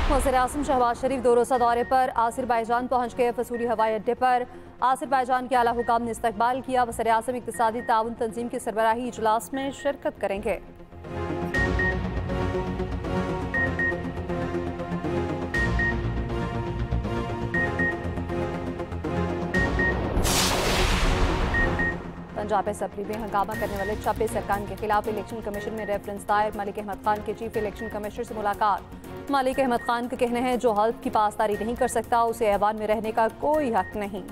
वज़ीर-ए-आज़म शहबाज शरीफ 2 रोज़ा दौरे पर आज़रबाईजान पहुँच गए। फसूली हवाई अड्डे पर आज़रबाईजान के आला हुकाम ने इस्तकबाल किया। वज़ीर-ए-आज़म इक़्तिसादी ताउन तंजीम के सरबराही इजलास में शिरकत करेंगे। पंजाब असेंबली में हंगामा करने वाले 26 अरकान के खिलाफ इलेक्शन कमीशन में रेफरेंस दायर। मलिक अहमद खान के चीफ इलेक्शन कमिश्नर से मुलाकात। मलिक अहमद खान का कहना है जो हल्फ की पासदारी नहीं कर सकता उसे ऐवान में रहने का कोई हक नहीं।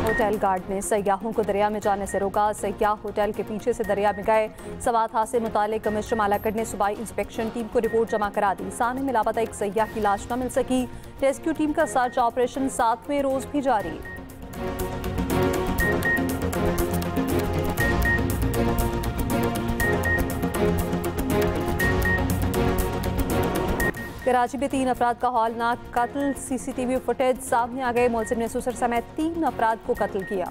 होटल गार्ड ने सयाहों को दरिया में जाने से रोका। सयाह होटल के पीछे से दरिया में गए। सवात हादसे से मुतालिक कमिश्नर मालाकड़ ने सूबाई इंस्पेक्शन टीम को रिपोर्ट जमा करा दी। साने में लापता एक सयाह की लाश न मिल सकी। रेस्क्यू टीम का सर्च ऑपरेशन 7वें रोज भी जारी। कराची में 3 अफराद का हौलनाक कत्ल। सीसीटीवी फुटेज सामने आ गए। मुलजिम ने सुसर समेत 3 अफराद को कत्ल किया।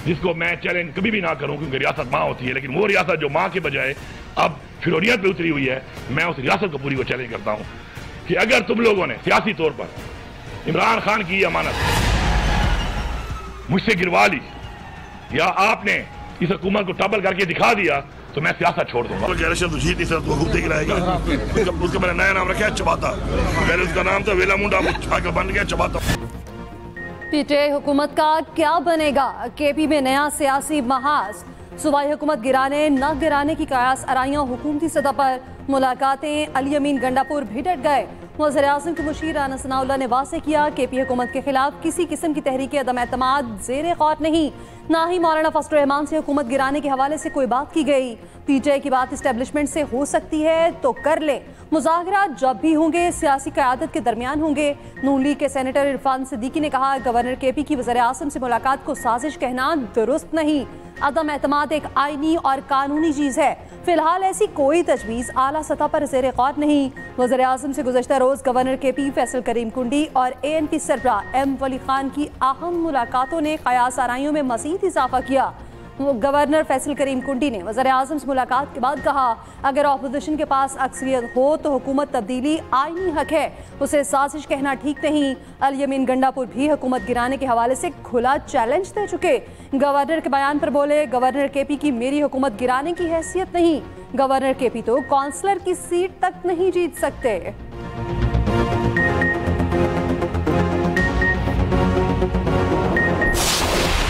जिसको मैं चैलेंज कभी भी ना करूं क्योंकि रियासत माँ होती है, लेकिन वो रियासत जो माँ के बजाय अब फिरौनियत पे उतरी हुई है, मैं उस रियासत को पूरी को चैलेंज करता हूं कि अगर तुम लोगों ने सियासी तौर पर इमरान खान की अमानत मुझसे गिरवा ली या आपने इस हुकूमत को टबल करके दिखा दिया तो मैं सियासत छोड़ दूंगा। उसका मैंने नया नाम रखा है चबाता। पहले उसका नाम था वेला मुंडा, बन गया चबाता। पीटीआई हुकूमत का क्या बनेगा? केपी में नया सियासी महाज। सूबाई हुकूमत गिराने न गिराने की कयास आराइयां हुकूमती सतह पर। मुलाकातें। अली अमीन गंडापुर भी डट गए। वज़ीर-ए-आज़म के मुशीर राना सनाउल्लाह ने वाज़ेह किया केपी हुकूमत के खिलाफ किसी किस्म की तहरीक अदम एतमाद ज़ेरे गौर नहीं। ना ही मौलाना फजल रहमान से हुकूमत गिराने के हवाले से कोई बात की गई। पीटीआई की बात इस्टेब्लिशमेंट से हो सकती है तो कर ले। मुज़ाहरात जब भी होंगे सियासी क़यादत के दरमियान होंगे। नून लीग के सेनेटर इरफान सिद्दीकी ने कहा गवर्नर केपी की वज़ीर-ए-आज़म से मुलाकात को साजिश कहना दुरुस्त नहीं। अदम एतमाद एक आईनी और कानूनी चीज़ है। फिलहाल ऐसी कोई तजवीज़ आला सतह पर ज़ेरे गौर नहीं। वज़ीर-ए-आज़म से गुज़श्ता रोज़ गवर्नर केपी, फैसल करीम कुंडी और ANP सरबराह M वली खान की अहम मुलाकातों ने कयास आराइयों में मज़ीद इजाफा किया। गवर्नर फैसल करीम कुंडी ने वज़ीर-ए-आज़म से मुलाकात के बाद कहा अगर अपोजिशन के पास अक्सरियत हो तो हुकूमत तब्दीली आईनी हक है, उसे साजिश कहना ठीक नहीं। अली अमीन गंडापुर भी हुकूमत गिराने के हवाले से खुला चैलेंज दे चुके। गवर्नर के बयान पर बोले गवर्नर केपी की मेरी हुकूमत गिराने की हैसियत नहीं। गवर्नर केपी तो काउंसलर की सीट तक नहीं जीत सकते।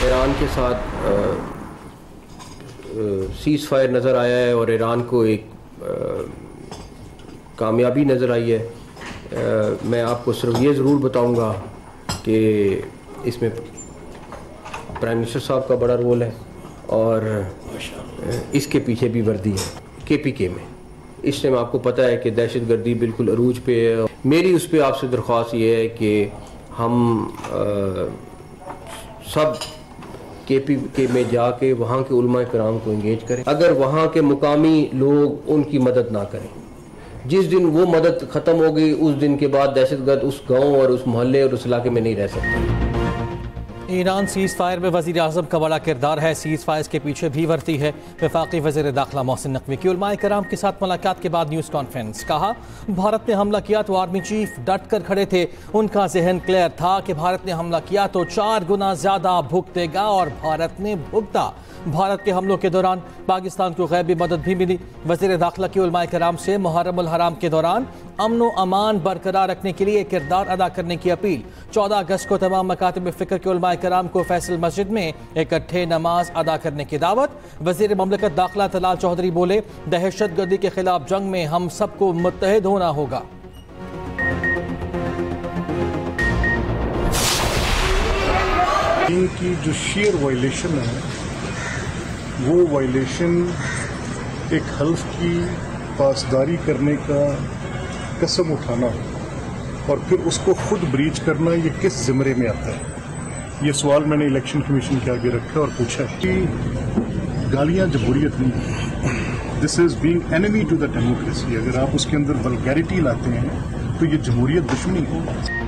ईरान के साथ सीज़ फायर नज़र आया है और ईरान को एक कामयाबी नज़र आई है। मैं आपको सिर्फ ये ज़रूर बताऊंगा कि इसमें प्राइम मिनिस्टर साहब का बड़ा रोल है और इसके पीछे भी वर्दी है KPK में। इस टाइम आपको पता है कि दहशतगर्दी बिल्कुल अरूज पे है। मेरी उस पर आपसे दरख्वास्त ये है कि हम सब KPK में जाके वहाँ के उलमा कराम को इंगेज करें। अगर वहाँ के मुकामी लोग उनकी मदद ना करें, जिस दिन वो मदद ख़त्म होगी उस दिन के बाद दहशतगर्द उस गांव और उस मोहल्ले और उस इलाके में नहीं रह सकते। ईरान सीज़ फायर में वज़ीर-ए-आज़म का बड़ा किरदार है। सीज़ फायर के पीछे भी वर्ती है। वफाकी वज़ीर दाखिला मोहसिन नकवी की उलमाए कराम के साथ मुलाकात के बाद न्यूज़ कॉन्फ्रेंस। कहा भारत ने हमला किया तो आर्मी चीफ डट कर खड़े थे। उनका जहन क्लियर था कि भारत ने हमला किया तो 4 गुना ज़्यादा भुगतेगा और भारत ने भुगता। भारत के हमलों के दौरान पाकिस्तान को गैबी मदद भी मिली। वज़ीर दाखिला की उलमाए कराम से मुहर्रम उल हराम के दौरान अमन व अमान बरकरार रखने के लिए किरदार अदा करने की अपील। 14 अगस्त को तमाम मकातिब फ़िक्र के उलमाए कराम को फैसल मस्जिद में इकट्ठे नमाज अदा करने की दावत। वज़ीर ममलकत दाखिला तलाल चौधरी बोले दहशत गर्दी के खिलाफ जंग में हम सबको मुत्तहिद होना होगा। इनकी जो शेयर वायलेशन है वो वायलेशन एक हल्फ की पासदारी करने का कसम उठाना और फिर उसको खुद ब्रीच करना, ये किस ज़िम्मे में आता है? ये सवाल मैंने इलेक्शन कमीशन के आगे रखा और पूछा कि गालियां जमहूरियत नहीं, this is being enemy to the democracy. अगर आप उसके अंदर वल्गैरिटी लाते हैं तो ये जमहूरियत दुश्मनी है।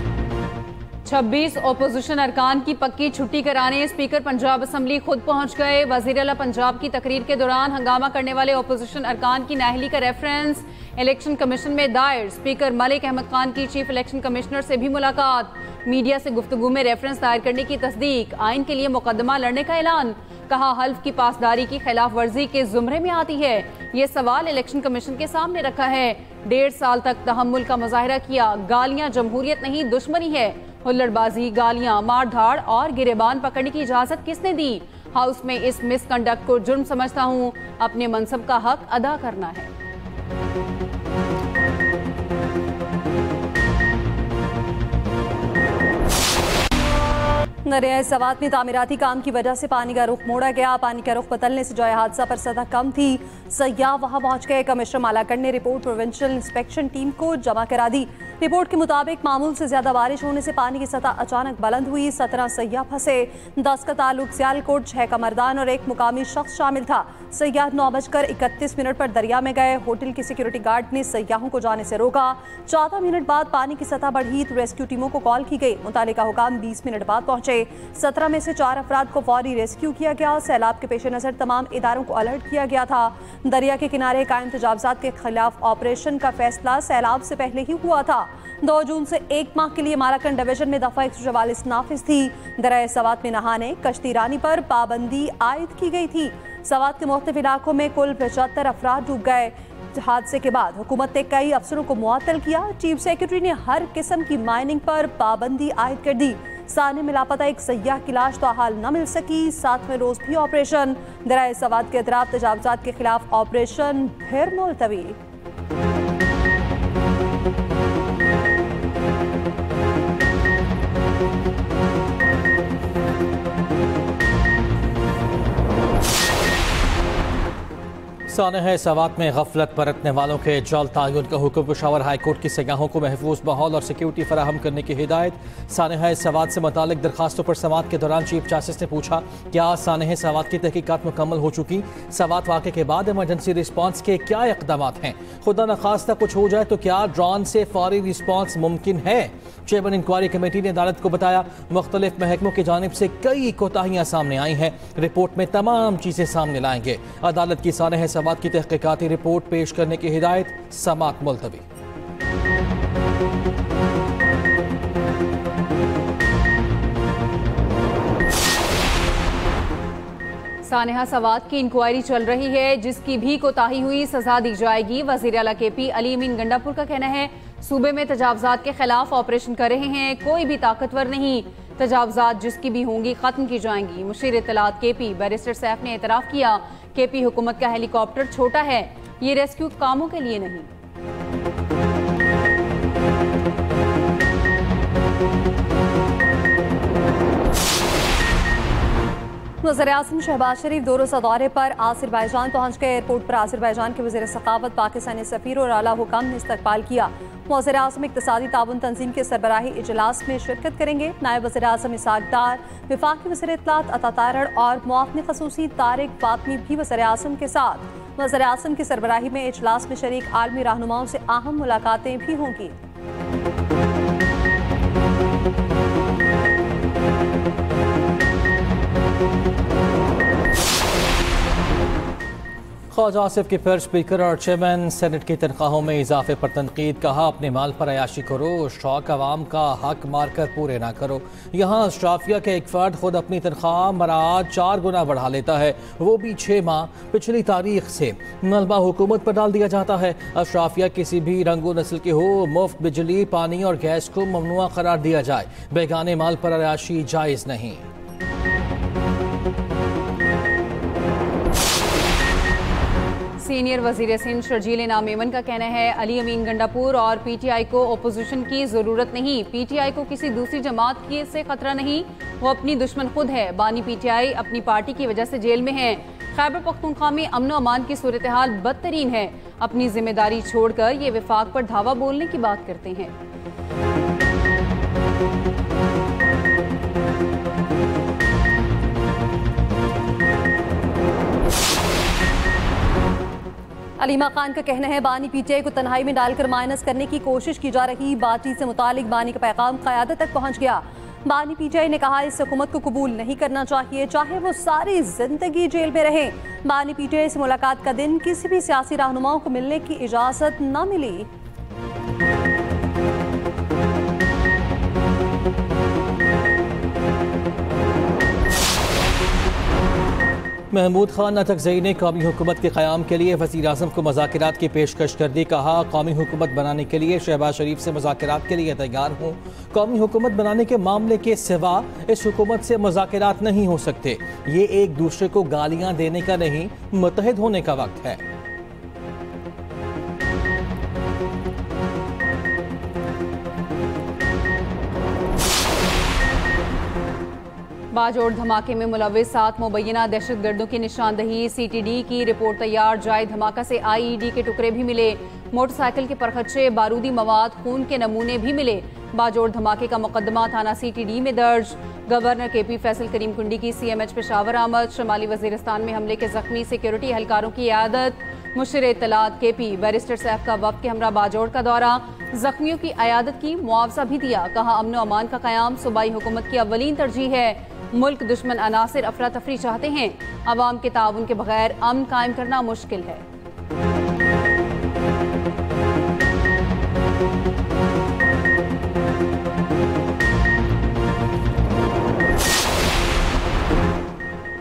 26 ओपोजिशन अरकान की पक्की छुट्टी कराने स्पीकर पंजाब असम्बली खुद पहुंच गए। वजीर आला पंजाब की तकरीर के दौरान हंगामा करने वाले ओपोजिशन अरकान की नाअहली का रेफरेंस इलेक्शन कमीशन में दायर। स्पीकर मलिक अहमद खान की चीफ इलेक्शन कमिश्नर से भी मुलाकात। मीडिया से गुफ्तगू में रेफरेंस दायर करने की तस्दीक। आइन के लिए मुकदमा लड़ने का ऐलान। कहा हल्फ की पासदारी की खिलाफ वर्जी के जुमरे में आती है। ये सवाल इलेक्शन कमीशन के सामने रखा है। 1.5 साल तक तहम्मुल का मुजाहरा किया। गालियां जमहूरियत नहीं दुश्मनी है। हुल्लड़बाजी, गालियां, मारधाड़ और गिरेबान पकड़ने की इजाजत किसने दी? हाउस में इस मिसकंडक्ट को जुर्म समझता हूं। अपने मनसब का हक अदा करना है। दरियाए सवात में तामीराती काम की वजह से पानी का रुख मोड़ा गया। पानी का रुख बदलने से जय हादसा पर सतह कम थी। सयाह वहां पहुंच गए। कमिश्नर मालाकड़ ने रिपोर्ट प्रोविंशियल इंस्पेक्शन टीम को जमा करा दी। रिपोर्ट के मुताबिक मामूल से ज्यादा बारिश होने से पानी की सतह अचानक बुलंद हुई। 17 सयाह फंसे। 10 का ताल्लुक सियालकोट, 6 का मर्दान और 1 मुकामी शख्स शामिल था। सयाह 9:31 पर दरिया में गए। होटल के सिक्योरिटी गार्ड ने सयाहों को जाने से रोका। 14 मिनट बाद पानी की सतह बढ़ी तो रेस्क्यू टीमों को कॉल की गई। मुतालिका हुकाम 20 मिनट बाद पहुंचे। 17 में से 4 अफराद को फौरी रेस्क्यू किया गया। सैलाब के पेश नजर तमाम इदारों को अलर्ट किया गया था। दरिया के किनारे कायम तजावजात के खिलाफ ऑपरेशन का फैसला सैलाब से पहले ही हुआ था। 2 जून से 1 माह के लिए मालाकंड डिवीजन में दफा 144 नाफिज थी। दरियाए सवात में नहाने, कश्ती रानी पर पाबंदी आयद की गई थी। सवात के मुख्तलिफ इलाकों में कुल 75 अफराद डूब गए। हादसे के बाद हुकूमत ने कई अफसरों को मुअत्तल किया। चीफ सेक्रेटरी ने हर किस्म की माइनिंग पर पाबंदी आयद कर दी। साने में लापता एक सयाह की लाश तो हाल न मिल सकी। 7वें रोज भी ऑपरेशन। दरियाए सवात के अतराफ तजावजात के खिलाफ ऑपरेशन फिर मुलतवी। सानह सवात में गफलत बरतने वालों के जल्द तायुन का हुक्म। पेशावर हाईकोर्ट की सयाहों को महफूज माहौल और सिक्योरिटी फराहम करने की हिदायत। सानह सवात से मुतालिक दरखास्तों पर समात के दौरान चीफ जस्टिस ने पूछा क्या सानह सवात की तहकीकात मुकम्मल हो चुकी? सवात वाक़े के बाद इमरजेंसी रिस्पॉन्स के क्या इक़दामात हैं? खुदा न खास्ता कुछ हो जाए तो क्या ड्रोन से फौरी रिस्पॉन्स मुमकिन है? चेयरमैन इंक्वायरी कमेटी ने अदालत को बताया मुख्तलिफ महकमों की जानिब से कई कोताहियां सामने आई हैं। रिपोर्ट में तमाम चीजें सामने लाएंगे। अदालत की सानह सवात की तहकीकाती रिपोर्ट पेश करने की हिदायत। समात मुलतवी। सानहा सवात की इंक्वायरी चल रही है। जिसकी भी कोताही हुई सजा दी जाएगी। वज़ीर आला केपी अली अमीन गंडापुर का कहना है सूबे में तजावजात के खिलाफ ऑपरेशन कर रहे हैं। कोई भी ताकतवर नहीं। तजावजात जिसकी भी होंगी खत्म की जाएंगी। मुशीर इत्तलात केपी बैरिस्टर सैफ ने एतराफ़ किया केपी हुकूमत का हेलीकॉप्टर छोटा है, ये रेस्क्यू कामों के लिए नहीं। वज़ीर-ए-आज़म शहबाज शरीफ 2 रोज़ा दौरे पर आज़रबाईजान पहुँच गए। एयरपोर्ट पर आज़रबाईजान के वज़ीर सखावत, पाकिस्तानी सफ़ीर और आला हुकाम ने इस्तकबाल किया। वज़ीर-ए-आज़म इक़्तिसादी ताउन तंजीम के सरबराही इजलास में शिरकत करेंगे। नायब वज़ीर-ए-आज़म इसहाक़ डार, वफाकी वज़ीर इत्तलात अता तारड़ और मुआवनी ख़ुसूसी तारिक फातमी भी वज़ीर-ए-आज़म के साथ वज़ीर-ए-आज़म की सरबराही में इजलास में शरीक आलमी रहनुमाओं से अहम मुलाकातें भी होंगी। ख्वाजा आसिफ की फिर स्पीकर और चेयरमैन सेनेट की तनख्वाहों में इजाफे पर तनकीद। कहा अपने माल पर अयाशी करो, शौक अवाम का हक मारकर पूरे ना करो। यहाँ अशराफिया के एक फर्द खुद अपनी तनख्वाह मराज 4 गुना बढ़ा लेता है, वो भी 6 माह पिछली तारीख से। मलबा हुकूमत पर डाल दिया जाता है। अशराफिया किसी भी रंगो नस्ल के हो, मुफ्त बिजली, पानी और गैस को ममनुआ करार दिया जाए। बेगाने माल पर अयाशी जायज़ नहीं। सीनियर वजीर सिंध शर्जील इनाम मेमन का कहना है अली अमीन गंडापुर और पीटीआई को ओपोजिशन की जरूरत नहीं। पीटीआई को किसी दूसरी जमात की से खतरा नहीं, वो अपनी दुश्मन खुद है। बानी पीटीआई अपनी पार्टी की वजह से जेल में है। खैबर पख्तूनख्वा में अमन अमान की सूरत हाल बदतरीन है। अपनी जिम्मेदारी छोड़कर ये विफाक पर धावा बोलने की बात करते हैं। अलीमा खान का कहना है बानी पीटीआई को तन्हाई में डालकर माइनस करने की कोशिश की जा रही बातचीत से मुतालिक बानी का पैगाम क़यादत तक पहुंच गया। बानी पीटीआई ने कहा इस हुकूमत को कबूल नहीं करना चाहिए, चाहे वो सारी जिंदगी जेल में रहे। बानी पीटीआई से मुलाकात का दिन किसी भी सियासी रहनुमाओं को मिलने की इजाजत न मिली। महमूद खान नतकज़ई ने कौमी हुकूमत के क़याम के लिए वज़ीर आज़म को मुज़ाकरात की पेशकश कर दी। कहा कौमी हुकूमत बनाने के लिए शहबाज शरीफ से मुज़ाकरात के लिए तैयार हूँ। कौमी हुकूमत बनाने के मामले के सिवा इस हुकूमत से मुज़ाकरात नहीं हो सकते। ये एक दूसरे को गालियाँ देने का नहीं, मुत्तहिद होने का वक्त है। बाजोड़ धमाके में मुलविस 7 मुबैना दहशतगर्दों की निशानदही। सीटीडी की रिपोर्ट तैयार। जाए धमाका से आईईडी के टुकड़े भी मिले। मोटरसाइकिल के परखचे, बारूदी मवाद, खून के नमूने भी मिले। बाजोड़ धमाके का मुकदमा थाना सीटीडी में दर्ज। गवर्नर केपी फैसल करीम कुंडी की सीएमएच पेशावर आमद। शुमाली वजीरिस्तान में हमले के जख्मी सिक्योरिटी एहलकारों की इयादत। मुशीर इत्तलात केपी बैरिस्टर सैफ का वफ़द के हमरा बाजोड़ का दौरा। जख्मियों की इयादत की, मुआवजा भी दिया। कहा अमन अमान का क़याम सूबाई हुकूमत की अव्वलीन तरजीह है। मुल्क दुश्मन अनासिर अफरा तफरी चाहते हैं। अवाम के ताउन के बगैर अमन कायम करना मुश्किल है।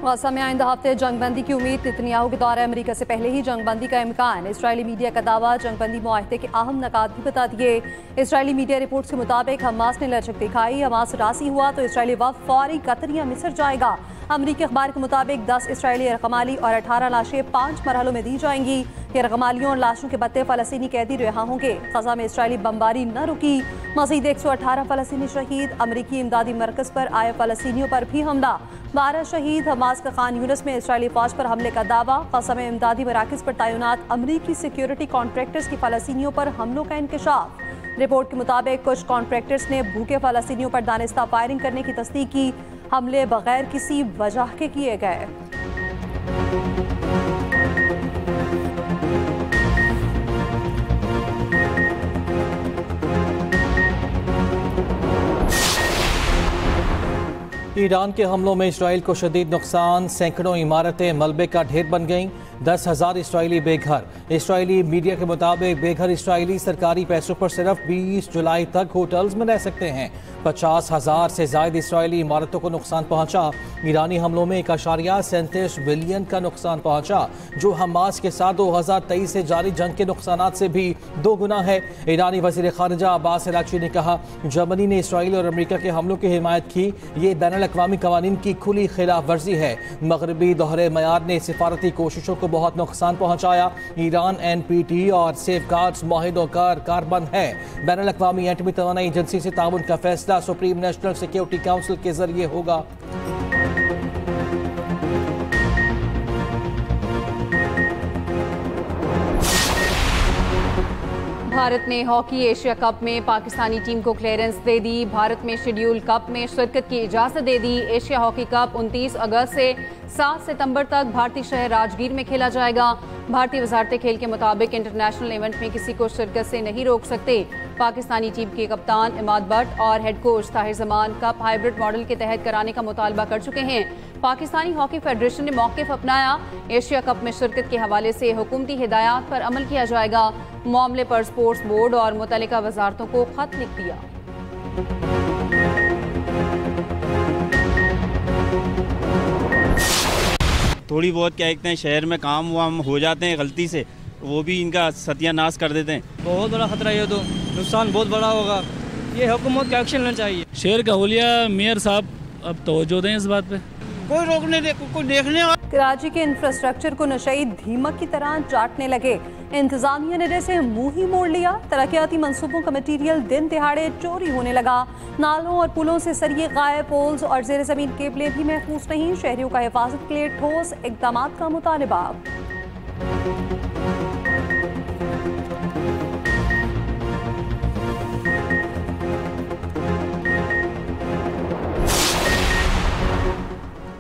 गाज़ा में आइंदा हफ्ते जंगबंदी की उम्मीद। नेतन्याहू के दौरे अमेरिका से पहले ही जंगबंदी का इम्कान। इसराइली मीडिया का दावा। जंगबंदी मुआहदे के अहम नकात भी बता दिए। इसराइली मीडिया रिपोर्ट्स के मुताबिक हमास ने लचक दिखाई। हमास राजी हुआ तो इसराइली वफ़द फौरी कतर या मिस्र जाएगा। अमरीकी अखबार के मुताबिक 10 इसराइली रकमाली और 18 लाशें 5 मरहलों में दी जाएंगी। ये रकमालियों और लाशों के बदले फ़लस्तीनी कैदी रिहा होंगे। गाज़ा में इसराइली बमबारी न रुकी। मज़ीद 118 फ़लस्तीनी शहीद। अमरीकी इमदादी मरकज़ पर आए फ़लस्तीनियों पर भी हमला। 12 शहीद। हमास का खान यूनिस में इसराइली फ़ौज पर हमले का दावा। गाज़ा में इमदादी मराकज़ पर तैनात अमरीकी सिक्योरिटी कॉन्ट्रैक्टर्स की फ़लस्तीनियों पर हमलों का इंकशाफ। रिपोर्ट के मुताबिक कुछ कॉन्ट्रैक्टर्स ने भूखे फ़लस्तीनियों पर दानिस्ता फायरिंग करने की तस्दीक की। हमले बगैर किसी वजह के किए गए। ईरान के हमलों में इसराइल को शदीद नुकसान। सैकड़ों इमारतें मलबे का ढेर बन गईं। 10,000 इसराइली बेघर। इसराइली मीडिया के मुताबिक बेघर इसराइली सरकारी पैसों पर सिर्फ 20 जुलाई तक होटल्स में रह सकते हैं। 50,000 से ज़ायद इसराइली इमारतों को नुकसान पहुंचा। ईरानी हमलों में 1.37 बिलियन का नुकसान पहुंचा, जो हमास के साथ 2023 से जारी जंग के नुकसान से भी 2 गुना है। ईरानी वज़ीर ख़ारिजा अब्बास अराग़ची ने कहा जर्मनी ने इसराइल और अमेरिका के हमलों की हिमायत की। ये बैनुल-अक़वामी क़वानीन की खुली खिलाफ वर्जी है। मगरबी दोहरे मयार ने सिफारती कोशिशों को बहुत नुकसान पहुंचाया। ईरान NPT और सेफगार्ड्स माहिदों का कारबंद है। बैनुल-अक़वामी एटमी तवानाई एजेंसी से ताउन का फैसला सुप्रीम नेशनल सिक्योरिटी काउंसिल के जरिए होगा। भारत ने हॉकी एशिया कप में पाकिस्तानी टीम को क्लियरेंस दे दी। भारत में शेड्यूल कप में शिरकत की इजाज़त दे दी। एशिया हॉकी कप 29 अगस्त से 7 सितंबर तक भारतीय शहर राजगीर में खेला जाएगा। भारतीय वजारत खेल के मुताबिक इंटरनेशनल इवेंट में किसी को शिरकत से नहीं रोक सकते। पाकिस्तानी टीम के कप्तान इमाद भट्ट और head coach Tahir Zaman cup hybrid model के तहत कराने का मुतालबा कर चुके हैं। पाकिस्तानी हॉकी फेडरेशन ने मौक़िफ़ अपनाया। एशिया कप में शिरकत के हवाले से हुकूमती हिदायत पर अमल किया जाएगा। मामले पर स्पोर्ट्स बोर्ड और मुतल्लिका वजारतों को खत लिख दिया। थोड़ी बहुत क्या कहते हैं शहर में काम वाम हो जाते हैं गलती से, वो भी इनका सत्यानाश कर देते हैं। बहुत बड़ा खतरा है, ये तो नुकसान बहुत बड़ा होगा। ये हुकूमत का एक्शन लेना चाहिए। शहर का हुलिया मेयर साहब अब तवज्जो दें इस बात पे। कोई रोकने दे, कोई देखने। कराची के इंफ्रास्ट्रक्चर को नशई दीमक की तरह चाटने लगे। इंतजामिया ने जैसे मुंह ही मोड़ लिया। तरक्याती मंसूबों का मटीरियल दिन दिहाड़े चोरी होने लगा। नालों और पुलों से सरिये गायब, पोल्स और जेर जमीन केबलें भी महफूज नहीं। शहरियों का हिफाजत के लिए ठोस इक़दाम का मुतालबा।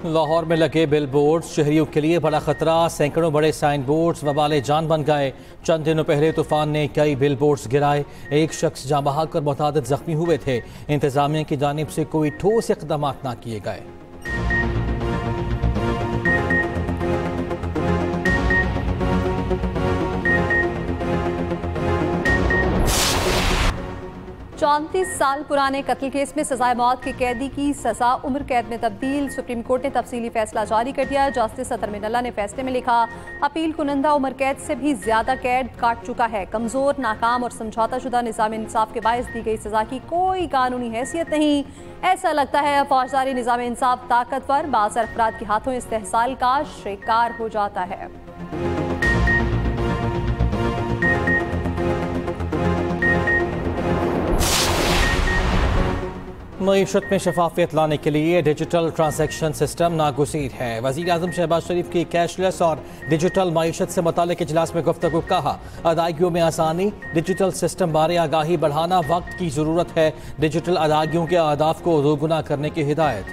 लाहौर में लगे बिल बोर्ड्स शहरियों के लिए बड़ा खतरा। सैकड़ों बड़े साइन बोर्ड्स वबाले जान बन गए। चंद दिनों पहले तूफान ने कई बिल बोर्ड्स गिराए। एक शख्स जाँ बहाक कर मुतादिद जख्मी हुए थे। इंतजामिया की जानिब से कोई ठोस इक़दाम न किए गए। चौंतीस साल पुराने कत्ल केस में सजाए मौत के कैदी की सजा उम्र कैद में तब्दील। सुप्रीम कोर्ट ने तफसीली फैसला जारी कर दिया। जस्टिस अतर मिनल्ला ने फैसले में लिखा, अपील कुनंदा उम्र कैद से भी ज्यादा कैद काट चुका है। कमजोर, नाकाम और समझौताशुदा निज़ाम इंसाफ के बायस दी गई सजा की कोई कानूनी हैसियत नहीं। ऐसा लगता है फौजदारी निज़ाम इंसाफ ताकतवर बाज़ अफराद के हाथों इस्तेहसाल का शिकार हो जाता है। मईशत में शफाफियत लाने के लिए डिजिटल ट्रांजैक्शन सिस्टम नागुज़ीर है। वज़ीर आज़म शहबाज शरीफ की कैशलेस और डिजिटल मईशत से मुताल्लिक़ इजलास में गुफ्तगू। कहा, अदायगियों में आसानी, डिजिटल सिस्टम बारे आगाही बढ़ाना, वक्त की ज़रूरत है। डिजिटल अदायगियों के अहदाफ को दोगुना करने की हिदायत।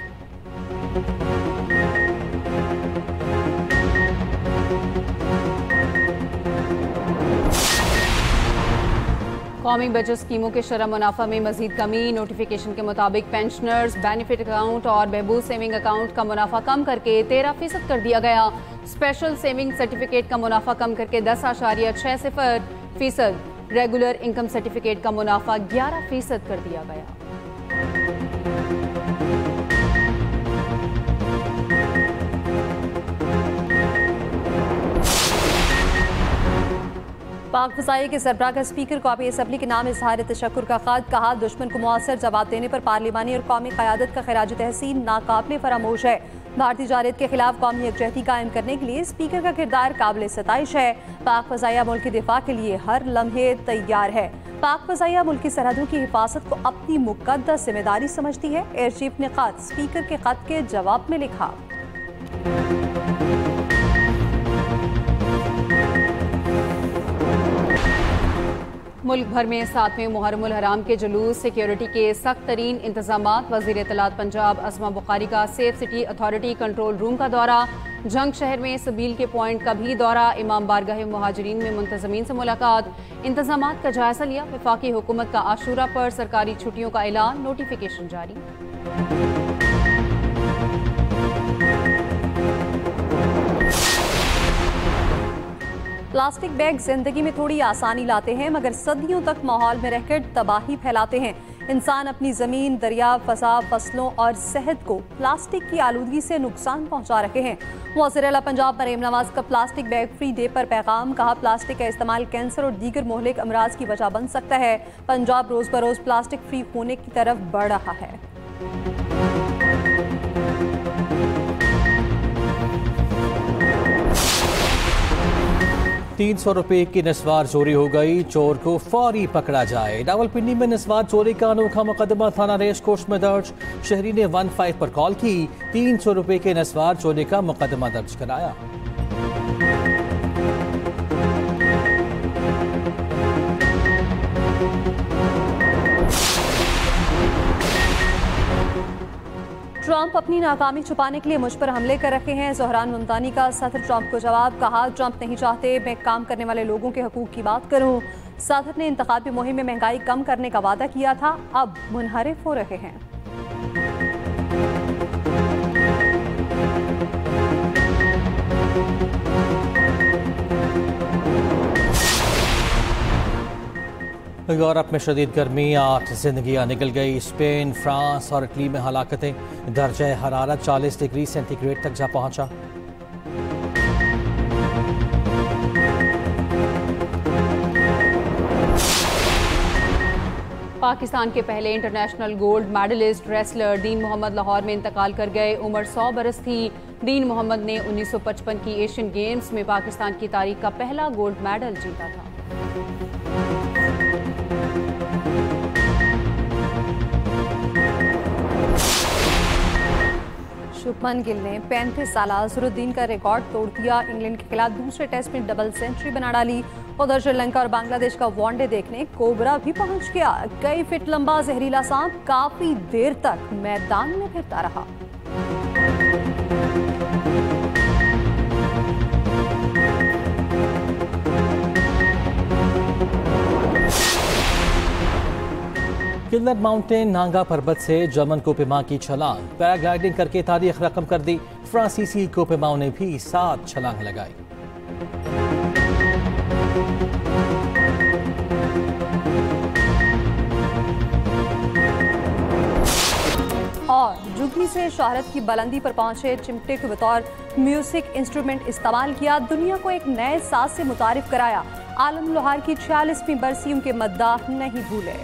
कौमी बचत स्कीमों के शरह मुनाफा में मजीद कमी। नोटिफिकेशन के मुताबिक पेंशनर्स, बेनिफिट अकाउंट और बहबूद सेविंग अकाउंट का मुनाफा कम करके 13% कर दिया गया। स्पेशल सेविंग सर्टिफिकेट का मुनाफा कम करके 10.60%, रेगुलर इनकम सर्टिफिकेट का मुनाफा 11% कर दिया गया। पाक फसाई के सरबराह का स्पीकर कौमी असम्बली के नाम इजहार तशक्कुर का खत। कहा, दुश्मन को मुअस्सर जवाब देने पर पार्लिमानी और कौमी क़यादत का खिराज तहसीन नाकाबिल फरामोश है। भारतीय जारत के खिलाफ कौमी यकजहती कायम करने के लिए स्पीकर का किरदार काबिल सताइश है। पाक फसाइया मुल्क के दिफा के लिए हर लम्हे तैयार है। पाक फसाइया मुल्क की सरहदों की हिफाजत को अपनी मुकद्दस जिम्मेदारी समझती है। एयर चीफ ने खत स्पीकर के खत के जवाब में लिखा। मुल्क भर में 7वें मुहर्रमुल हराम के जुलूस, सिक्योरिटी के सख्त तरीन इंतजामात। वज़ीर इत्तलात पंजाब असमा बुखारी का safe city authority control room का दौरा। जंग शहर में सबील के पॉइंट का भी दौरा। इमाम बारगाह मुहाजिरीन में मुंतज़मीन से मुलाकात। इंतजामात का जायजा लिया। वफाकी हुकूमत का आशूरा पर सरकारी छुट्टियों का ऐलान। नोटिफिकेशन जारी। प्लास्टिक बैग जिंदगी में थोड़ी आसानी लाते हैं, मगर सदियों तक माहौल में रहकर तबाही फैलाते हैं। इंसान अपनी ज़मीन, दरिया, फ़ज़ा, फसलों और सेहत को प्लास्टिक की आलूदगी से नुकसान पहुंचा रहे हैं। वज़ीर आला पंजाब मरीम नवाज का प्लास्टिक बैग फ्री डे पर पैगाम। कहा, प्लास्टिक का इस्तेमाल कैंसर और दीगर मुहलिक अमराज की वजह बन सकता है। पंजाब रोज़ बरोज़ प्लास्टिक फ्री होने की तरफ बढ़ रहा है। 300 रुपए की नस्वार चोरी हो गई, चोर को फौरी पकड़ा जाए। रावलपिंडी में नस्वार चोरी का अनोखा मुकदमा थाना रेस कोर्स में दर्ज। शहरी ने 15 पर कॉल की, 300 रुपए के नस्वार चोरी का मुकदमा दर्ज कराया। ट्रंप अपनी नाकामी छुपाने के लिए मुझ पर हमले कर रखे हैं। ज़ोहरान मुमतानी का सदर ट्रंप को जवाब। कहा, ट्रंप नहीं चाहते मैं काम करने वाले लोगों के हकूक की बात करूं। सदर ने इंतखाबी मुहिम में महंगाई कम करने का वादा किया था, अब मुनहरिफ हो रहे हैं। यूरोप में शदीद गर्मी, 8 जिंदगियां निकल गई। स्पेन, फ्रांस और इटली में हलाकतें। दर्जा हरारत 40 डिग्री सेंटीग्रेड तक जा पहुंचा। पाकिस्तान के पहले इंटरनेशनल गोल्ड मेडलिस्ट रेसलर दीन मोहम्मद लाहौर में इंतकाल कर गए। उम्र 100 बरस थी। दीन मोहम्मद ने 1955 की एशियन गेम्स में पाकिस्तान की तारीख का पहला गोल्ड मेडल जीता था। शुभमन गिल ने 35 साल अजहरुद्दीन का रिकॉर्ड तोड़ दिया। इंग्लैंड के खिलाफ दूसरे टेस्ट में डबल सेंचुरी बना डाली। उधर श्रीलंका और बांग्लादेश का वनडे देखने कोबरा भी पहुंच गया। कई फीट लंबा जहरीला सांप काफी देर तक मैदान में फिरता रहा। किन्नर माउंटेन नांगा पर्वत से जर्मन कोपेमाउ की छलांग, पैराग्लाइडिंग करके तारीख रकम कर दी। फ्रांसीसी कोपेमाउ ने भी 7 छलांग लगाई। और जुगनी से शोहरत की बुलंदी पर पहुंचे चिमटे को बतौर म्यूजिक इंस्ट्रूमेंट इस्तेमाल किया। दुनिया को एक नए साज से मुतारिफ कराया। आलम लोहार की 46वीं बरसी उनके मद्दाह नहीं भूले।